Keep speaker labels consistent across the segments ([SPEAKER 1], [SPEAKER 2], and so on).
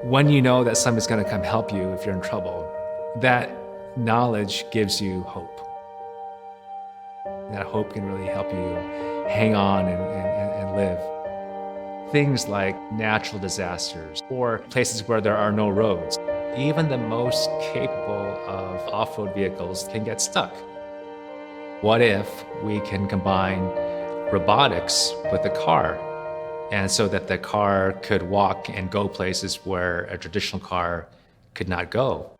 [SPEAKER 1] When you know that somebody's going to come help you if you're in trouble, that knowledge gives you hope. That hope can really help you hang on and live. Things like natural disasters or places where there are no roads. Even the most capable of off-road vehicles can get stuck. What if we can combine robotics with the car, and so that the car could walk and go places where a traditional car could not go?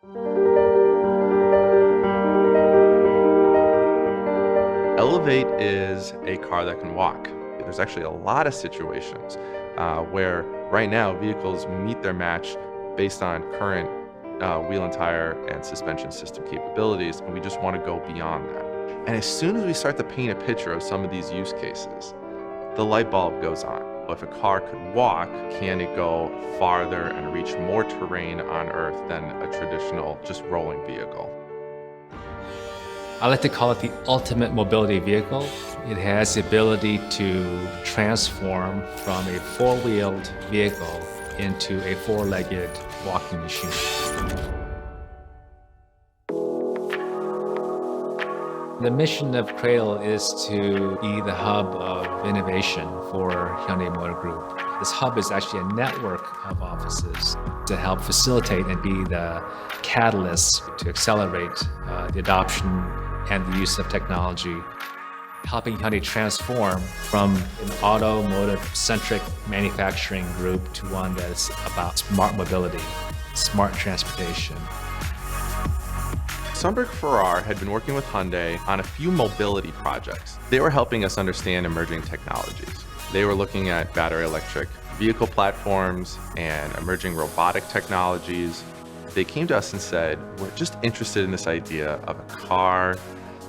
[SPEAKER 2] Elevate is a car that can walk. There's actually a lot of situations where right now vehicles meet their match based on current wheel and tire and suspension system capabilities, and we just want to go beyond that. And as soon as we start to paint a picture of some of these use cases, the light bulb goes on. If a car could walk, can it go farther and reach more terrain on Earth than a traditional just rolling vehicle?
[SPEAKER 1] I like to call it the ultimate mobility vehicle. It has the ability to transform from a four-wheeled vehicle into a four-legged walking machine. The mission of Cradle is to be the hub of innovation for Hyundai Motor Group. This hub is actually a network of offices to help facilitate and be the catalyst to accelerate the adoption and the use of technology, helping Hyundai transform from an automotive-centric manufacturing group to one that is about smart mobility, smart transportation.
[SPEAKER 2] Sundberg Farrar had been working with Hyundai on a few mobility projects. They were helping us understand emerging technologies. They were looking at battery electric vehicle platforms and emerging robotic technologies. They came to us and said, we're just interested in this idea of a car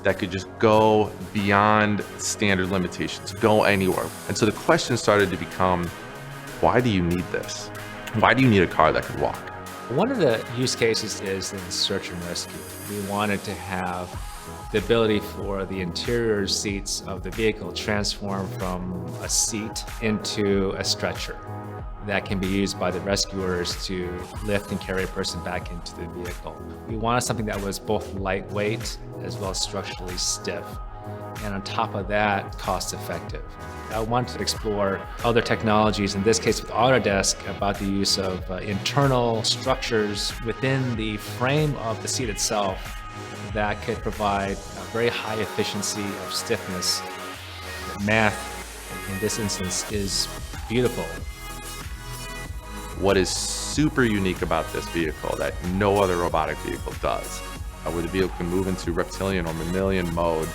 [SPEAKER 2] that could just go beyond standard limitations, go anywhere. And so the question started to become, why do you need this? Why do you need a car that could walk?
[SPEAKER 1] One of the use cases is in search and rescue. We wanted to have the ability for the interior seats of the vehicle transform from a seat into a stretcher that can be used by the rescuers to lift and carry a person back into the vehicle. We wanted something that was both lightweight as well as structurally stiff, and on top of that, cost-effective. I wanted to explore other technologies, in this case with Autodesk, about the use of internal structures within the frame of the seat itself that could provide a very high efficiency of stiffness. Math, in this instance, is beautiful.
[SPEAKER 2] What is super unique about this vehicle that no other robotic vehicle does, where the vehicle can move into reptilian or mammalian mode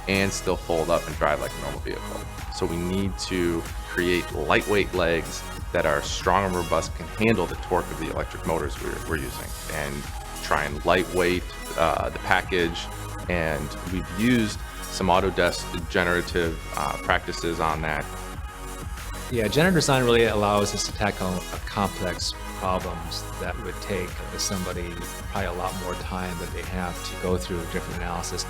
[SPEAKER 2] and still fold up and drive like a normal vehicle. So we need to create lightweight legs that are strong and robust, can handle the torque of the electric motors we're using, and try and lightweight the package. And we've used some Autodesk generative practices on that.
[SPEAKER 1] Yeah, generative design really allows us to tackle complex problems that would take somebody probably a lot more time than they have to go through different analysis.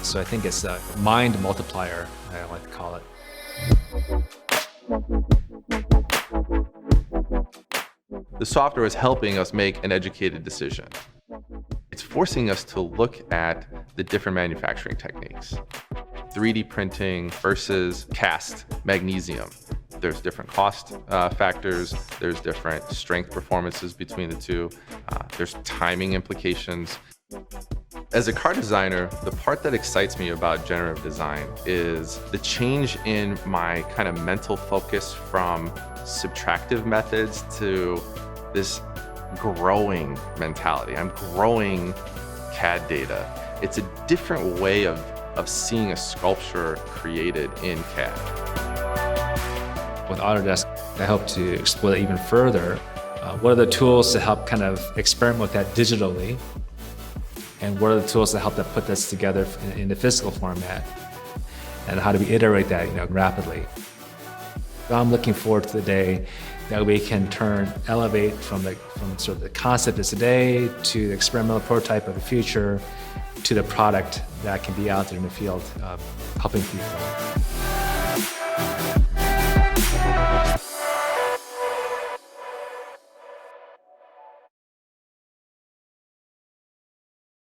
[SPEAKER 1] So I think it's a mind multiplier, I like to call it.
[SPEAKER 2] The software is helping us make an educated decision. It's forcing us to look at the different manufacturing techniques. 3D printing versus cast magnesium. There's different cost factors, there's different strength performances between the two, there's timing implications. As a car designer, the part that excites me about generative design is the change in my kind of mental focus from subtractive methods to this growing mentality. I'm growing CAD data. It's a different way of seeing a sculpture created in CAD.
[SPEAKER 1] With Autodesk, I hope to explore that even further. What are the tools to help kind of experiment with that digitally? And what are the tools that help to put this together in the physical format? And how do we iterate that, rapidly? I'm looking forward to the day that we can turn Elevate from sort of the concept of today to the experimental prototype of the future to the product that can be out there in the field helping people.